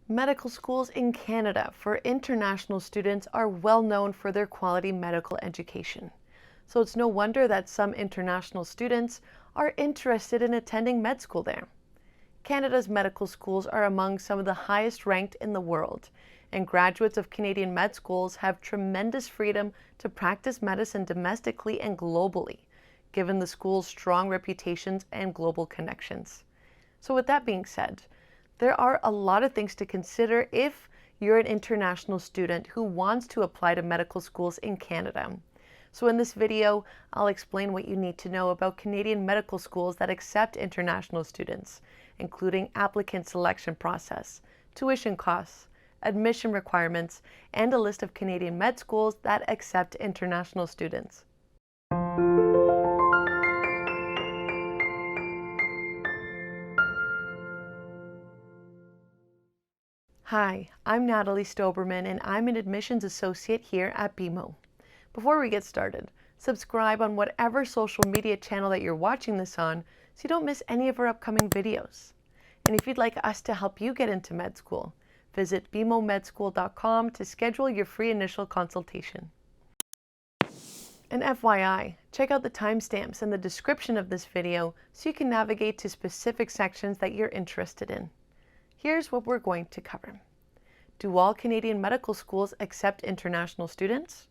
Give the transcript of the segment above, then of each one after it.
Medical schools in Canada for international students are well known for their quality medical education. So it's no wonder that some international students are interested in attending med school there. Canada's medical schools are among some of the highest ranked in the world, and graduates of Canadian med schools have tremendous freedom to practice medicine domestically and globally, given the school's strong reputations and global connections. So with that being said, there are a lot of things to consider if you're an international student who wants to apply to medical schools in Canada. So in this video, I'll explain what you need to know about Canadian medical schools that accept international students, including applicant selection process, tuition costs, admission requirements, and a list of Canadian med schools that accept international students. Hi, I'm Natalie Stoberman and I'm an admissions associate here at BeMo. Before we get started, subscribe on whatever social media channel that you're watching this on so you don't miss any of our upcoming videos. And if you'd like us to help you get into med school, visit bemomedschool.com to schedule your free initial consultation. And FYI, check out the timestamps in the description of this video so you can navigate to specific sections that you're interested in. Here's what we're going to cover. Do all Canadian medical schools accept international students?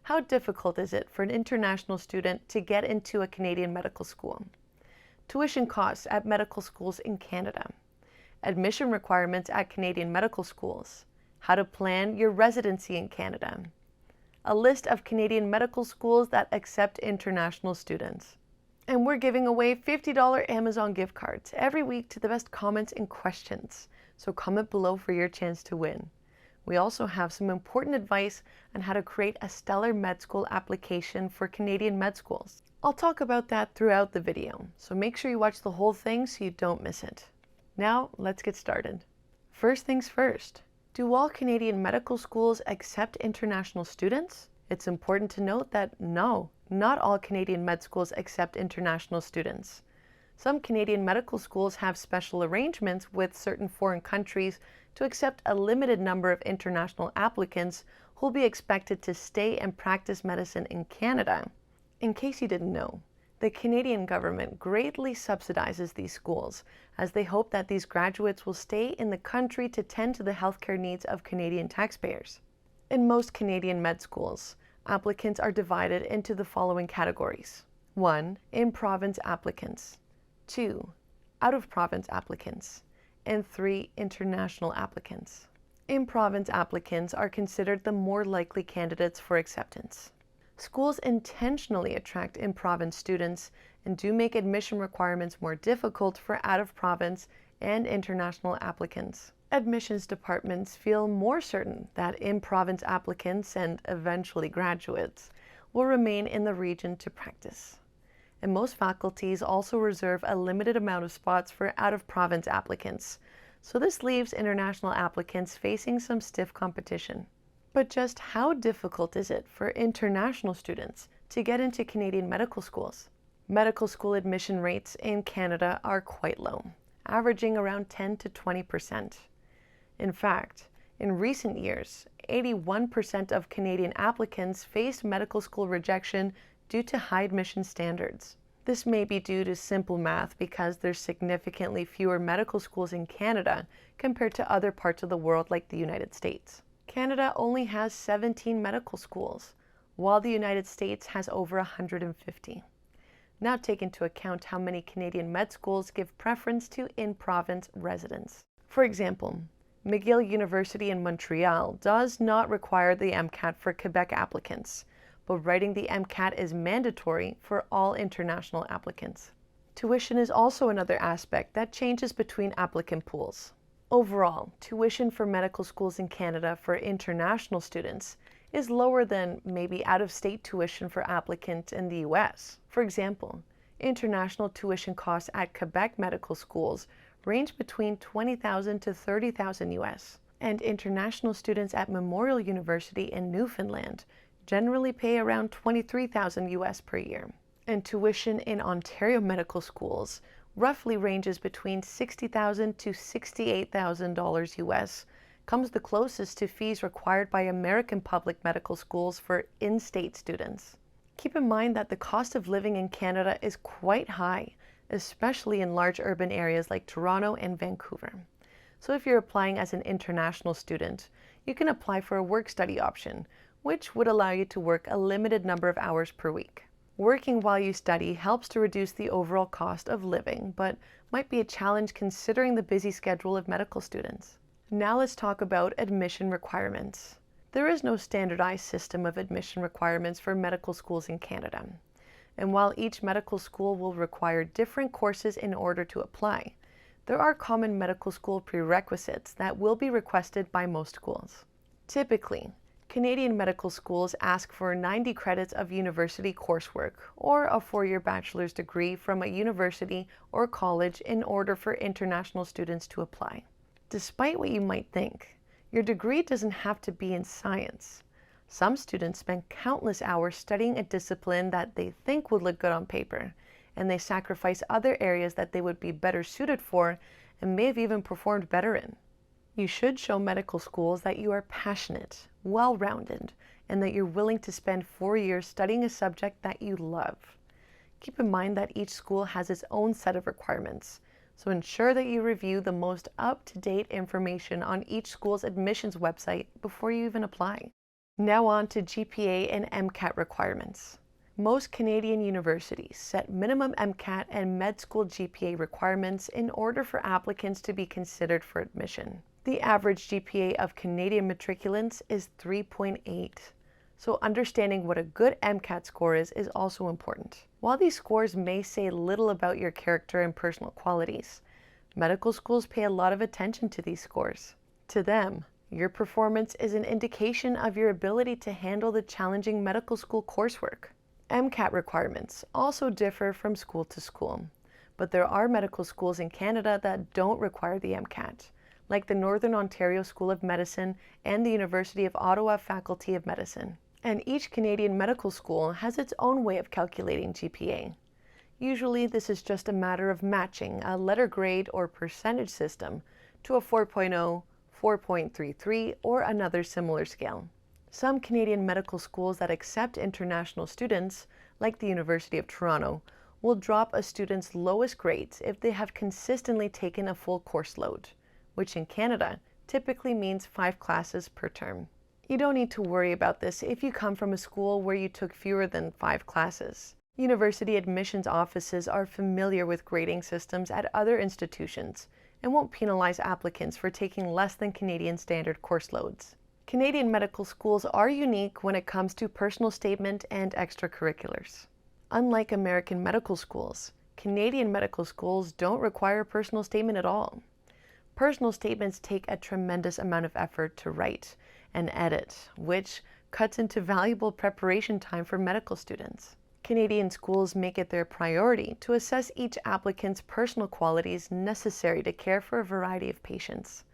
How difficult is it for an international student to get into a Canadian medical school? Tuition costs at medical schools in Canada. Admission requirements at Canadian medical schools. How to plan your residency in Canada. A list of Canadian medical schools that accept international students. And we're giving away $50 Amazon gift cards every week to the best comments and questions. So comment below for your chance to win. We also have some important advice on how to create a stellar med school application for Canadian med schools. I'll talk about that throughout the video, so make sure you watch the whole thing so you don't miss it. Now, let's get started. First things first, do all Canadian medical schools accept international students? It's important to note that no, not all Canadian med schools accept international students. Some Canadian medical schools have special arrangements with certain foreign countries to accept a limited number of international applicants who will be expected to stay and practice medicine in Canada. In case you didn't know, the Canadian government greatly subsidizes these schools as they hope that these graduates will stay in the country to tend to the healthcare needs of Canadian taxpayers. In most Canadian med schools, applicants are divided into the following categories. 1. In-province applicants. 2. Out-of-province applicants. And 3. International applicants. In-province applicants are considered the more likely candidates for acceptance. Schools intentionally attract in-province students and do make admission requirements more difficult for out-of-province and international applicants. Admissions departments feel more certain that in-province applicants and eventually graduates will remain in the region to practice. And most faculties also reserve a limited amount of spots for out-of-province applicants, so this leaves international applicants facing some stiff competition. But just how difficult is it for international students to get into Canadian medical schools? Medical school admission rates in Canada are quite low, averaging around 10 to 20%. In fact, in recent years, 81% of Canadian applicants faced medical school rejection due to high admission standards. This may be due to simple math because there's significantly fewer medical schools in Canada compared to other parts of the world like the United States. Canada only has 17 medical schools, while the United States has over 150. Now take into account how many Canadian med schools give preference to in-province residents. For example, McGill University in Montreal does not require the MCAT for Quebec applicants, but writing the MCAT is mandatory for all international applicants. Tuition is also another aspect that changes between applicant pools. Overall, tuition for medical schools in Canada for international students is lower than maybe out-of-state tuition for applicants in the US. For example, international tuition costs at Quebec medical schools range between $20,000 to $30,000 US, and international students at Memorial University in Newfoundland generally pay around $23,000 US per year. And tuition in Ontario medical schools roughly ranges between $60,000 to $68,000 US comes the closest to fees required by American public medical schools for in-state students. Keep in mind that the cost of living in Canada is quite high, especially in large urban areas like Toronto and Vancouver. So if you're applying as an international student, you can apply for a work-study option, which would allow you to work a limited number of hours per week. Working while you study helps to reduce the overall cost of living, but might be a challenge considering the busy schedule of medical students. Now let's talk about admission requirements. There is no standardized system of admission requirements for medical schools in Canada. And while each medical school will require different courses in order to apply, there are common medical school prerequisites that will be requested by most schools. Typically, Canadian medical schools ask for 90 credits of university coursework or a 4-year bachelor's degree from a university or college in order for international students to apply. Despite what you might think, your degree doesn't have to be in science. Some students spend countless hours studying a discipline that they think would look good on paper, and they sacrifice other areas that they would be better suited for and may have even performed better in. You should show medical schools that you are passionate, well-rounded, and that you're willing to spend 4 years studying a subject that you love. Keep in mind that each school has its own set of requirements, so ensure that you review the most up-to-date information on each school's admissions website before you even apply. Now on to GPA and MCAT requirements. Most Canadian universities set minimum MCAT and med school GPA requirements in order for applicants to be considered for admission. The average GPA of Canadian matriculants is 3.8, so understanding what a good MCAT score is also important. While these scores may say little about your character and personal qualities, medical schools pay a lot of attention to these scores. To them, your performance is an indication of your ability to handle the challenging medical school coursework. MCAT requirements also differ from school to school, but there are medical schools in Canada that don't require the MCAT, like the Northern Ontario School of Medicine and the University of Ottawa Faculty of Medicine. And each Canadian medical school has its own way of calculating GPA. Usually this is just a matter of matching a letter grade or percentage system to a 4.0, 4.33, or another similar scale. Some Canadian medical schools that accept international students, like the University of Toronto, will drop a student's lowest grades if they have consistently taken a full course load, which in Canada typically means 5 classes per term. You don't need to worry about this if you come from a school where you took fewer than 5 classes. University admissions offices are familiar with grading systems at other institutions and won't penalize applicants for taking less than Canadian standard course loads. Canadian medical schools are unique when it comes to personal statement and extracurriculars. Unlike American medical schools, Canadian medical schools don't require a personal statement at all. Personal statements take a tremendous amount of effort to write and edit, which cuts into valuable preparation time for medical students. Canadian schools make it their priority to assess each applicant's personal qualities necessary to care for a variety of patients.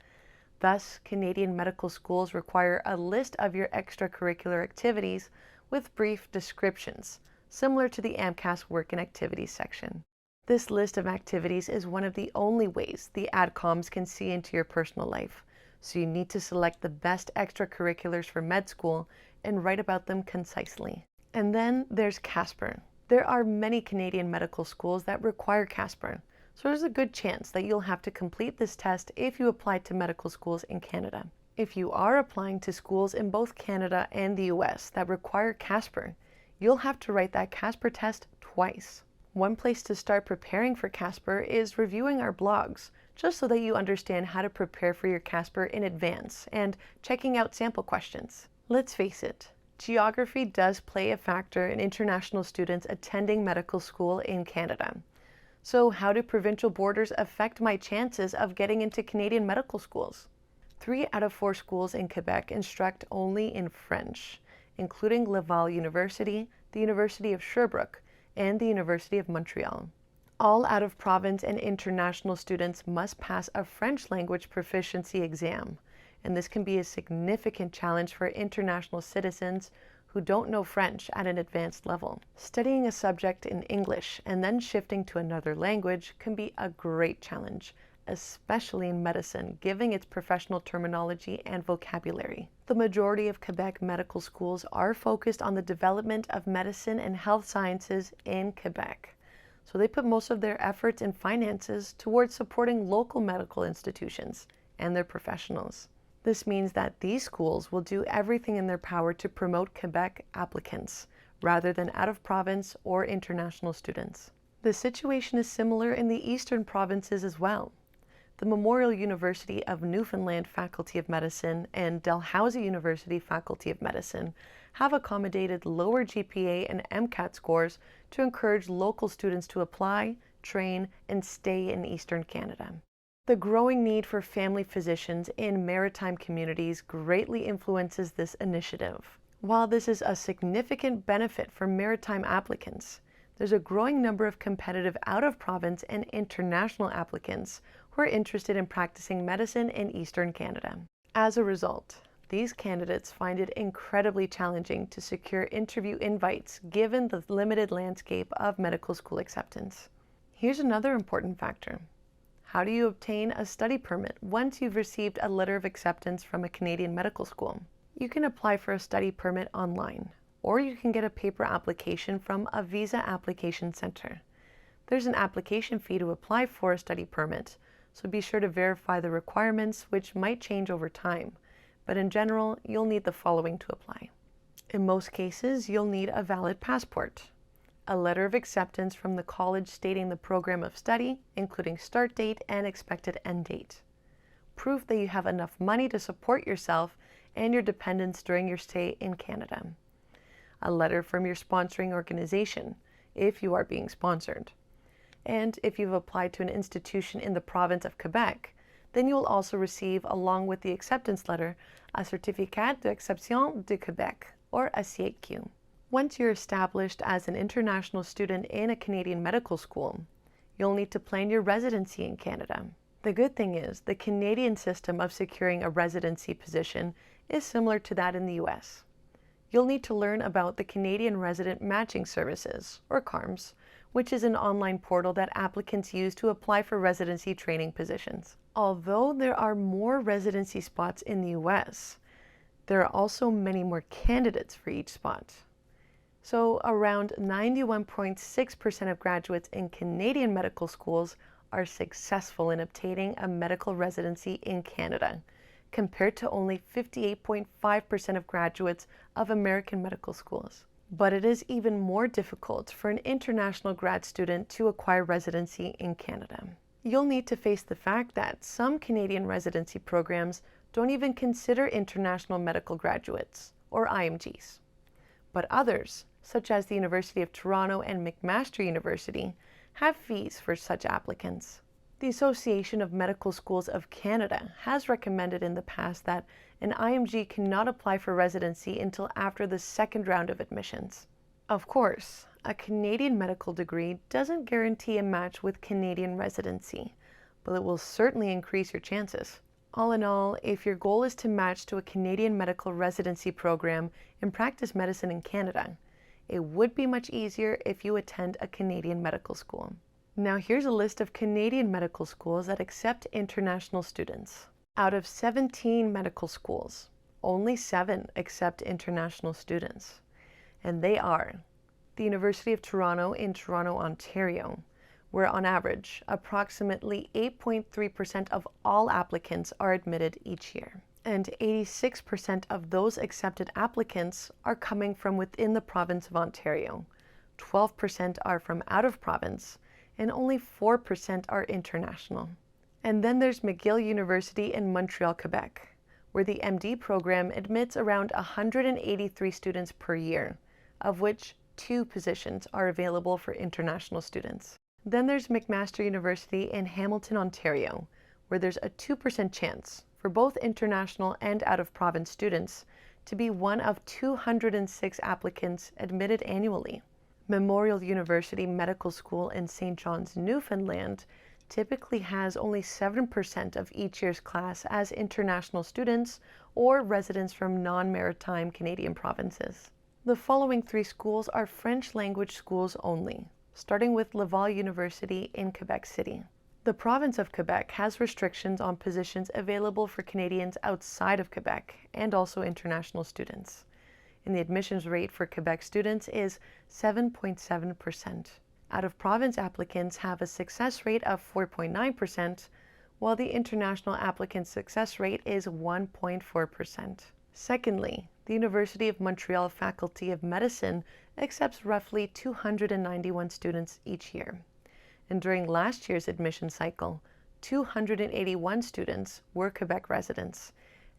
Thus, Canadian medical schools require a list of your extracurricular activities with brief descriptions, similar to the AMCAS work and activities section. This list of activities is one of the only ways the ADCOMs can see into your personal life, so you need to select the best extracurriculars for med school and write about them concisely. And then there's CASPER. There are many Canadian medical schools that require CASPER, so there's a good chance that you'll have to complete this test if you apply to medical schools in Canada. If you are applying to schools in both Canada and the US that require CASPER, you'll have to write that CASPER test twice. One place to start preparing for CASPER is reviewing our blogs, just so that you understand how to prepare for your CASPER in advance and checking out sample questions. Let's face it, geography does play a factor in international students attending medical school in Canada. So how do provincial borders affect my chances of getting into Canadian medical schools? 3 out of 4 schools in Quebec instruct only in French, including Laval University, the University of Sherbrooke, and the University of Montreal. All out-of-province and international students must pass a French language proficiency exam, and this can be a significant challenge for international citizens who don't know French at an advanced level. Studying a subject in English and then shifting to another language can be a great challenge, especially in medicine, given its professional terminology and vocabulary. The majority of Quebec medical schools are focused on the development of medicine and health sciences in Quebec. So they put most of their efforts and finances towards supporting local medical institutions and their professionals. This means that these schools will do everything in their power to promote Quebec applicants, rather than out-of-province or international students. The situation is similar in the eastern provinces as well. The Memorial University of Newfoundland Faculty of Medicine and Dalhousie University Faculty of Medicine have accommodated lower GPA and MCAT scores to encourage local students to apply, train, and stay in Eastern Canada. The growing need for family physicians in maritime communities greatly influences this initiative. While this is a significant benefit for maritime applicants, there's a growing number of competitive out-of-province and international applicants who are interested in practicing medicine in Eastern Canada. As a result, these candidates find it incredibly challenging to secure interview invites given the limited landscape of medical school acceptance. Here's another important factor. How do you obtain a study permit once you've received a letter of acceptance from a Canadian medical school? You can apply for a study permit online, or you can get a paper application from a visa application center. There's an application fee to apply for a study permit, so be sure to verify the requirements, which might change over time. But in general, you'll need the following to apply. In most cases, you'll need a valid passport, a letter of acceptance from the college stating the program of study, including start date and expected end date, proof that you have enough money to support yourself and your dependents during your stay in Canada, a letter from your sponsoring organization, if you are being sponsored. And if you've applied to an institution in the province of Quebec, then you will also receive, along with the acceptance letter, a Certificat d'Acception de Québec, or a CAQ. Once you're established as an international student in a Canadian medical school, you'll need to plan your residency in Canada. The good thing is, the Canadian system of securing a residency position is similar to that in the US. You'll need to learn about the Canadian Resident Matching Services, or CARMS, which is an online portal that applicants use to apply for residency training positions. Although there are more residency spots in the US, there are also many more candidates for each spot. So around 91.6% of graduates in Canadian medical schools are successful in obtaining a medical residency in Canada, compared to only 58.5% of graduates of American medical schools. But it is even more difficult for an international grad student to acquire residency in Canada. You'll need to face the fact that some Canadian residency programs don't even consider international medical graduates, or IMGs. But others, such as the University of Toronto and McMaster University, have fees for such applicants. The Association of Medical Schools of Canada has recommended in the past that an IMG cannot apply for residency until after the second round of admissions. Of course, a Canadian medical degree doesn't guarantee a match with Canadian residency, but it will certainly increase your chances. All in all, if your goal is to match to a Canadian medical residency program and practice medicine in Canada, it would be much easier if you attend a Canadian medical school. Now here's a list of Canadian medical schools that accept international students. Out of 17 medical schools, only 7 accept international students. And they are the University of Toronto in Toronto, Ontario, where on average, approximately 8.3% of all applicants are admitted each year. And 86% of those accepted applicants are coming from within the province of Ontario. 12% are from out of province, and only 4% are international. And then there's McGill University in Montreal, Quebec, where the MD program admits around 183 students per year, of which 2 positions are available for international students. Then there's McMaster University in Hamilton, Ontario, where there's a 2% chance for both international and out-of-province students to be one of 206 applicants admitted annually. Memorial University Medical School in St. John's, Newfoundland typically has only 7% of each year's class as international students or residents from non-maritime Canadian provinces. The following 3 schools are French language schools only, starting with Laval University in Quebec City. The province of Quebec has restrictions on positions available for Canadians outside of Quebec and also international students. And the admissions rate for Quebec students is 7.7%. Out-of-province applicants have a success rate of 4.9%, while the international applicant success rate is 1.4%. Secondly, the University of Montreal Faculty of Medicine accepts roughly 291 students each year. And during last year's admission cycle, 281 students were Quebec residents.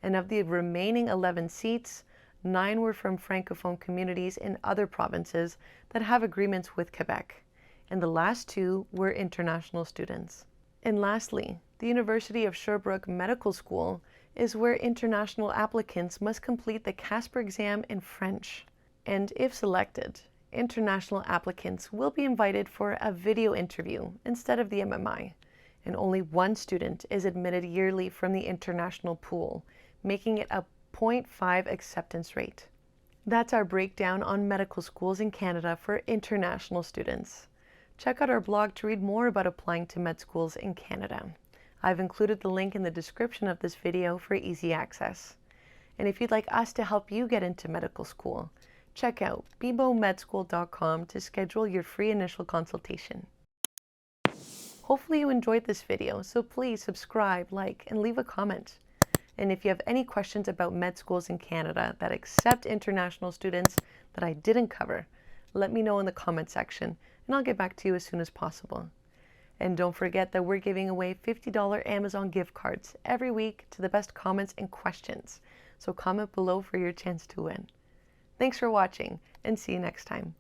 And of the remaining 11 seats, 9 were from Francophone communities in other provinces that have agreements with Quebec. And the last 2 were international students. And lastly, the University of Sherbrooke Medical School is where international applicants must complete the CASPER exam in French. And if selected, international applicants will be invited for a video interview instead of the MMI. And only 1 student is admitted yearly from the international pool, making it a 0.5 acceptance rate. That's our breakdown on medical schools in Canada for international students. Check out our blog to read more about applying to med schools in Canada. I've included the link in the description of this video for easy access. And if you'd like us to help you get into medical school, check out BeMoMedSchool.com to schedule your free initial consultation. Hopefully you enjoyed this video, so please subscribe, like, and leave a comment. And if you have any questions about med schools in Canada that accept international students that I didn't cover, let me know in the comment section, and I'll get back to you as soon as possible. And don't forget that we're giving away $50 Amazon gift cards every week to the best comments and questions. So comment below for your chance to win. Thanks for watching, and see you next time.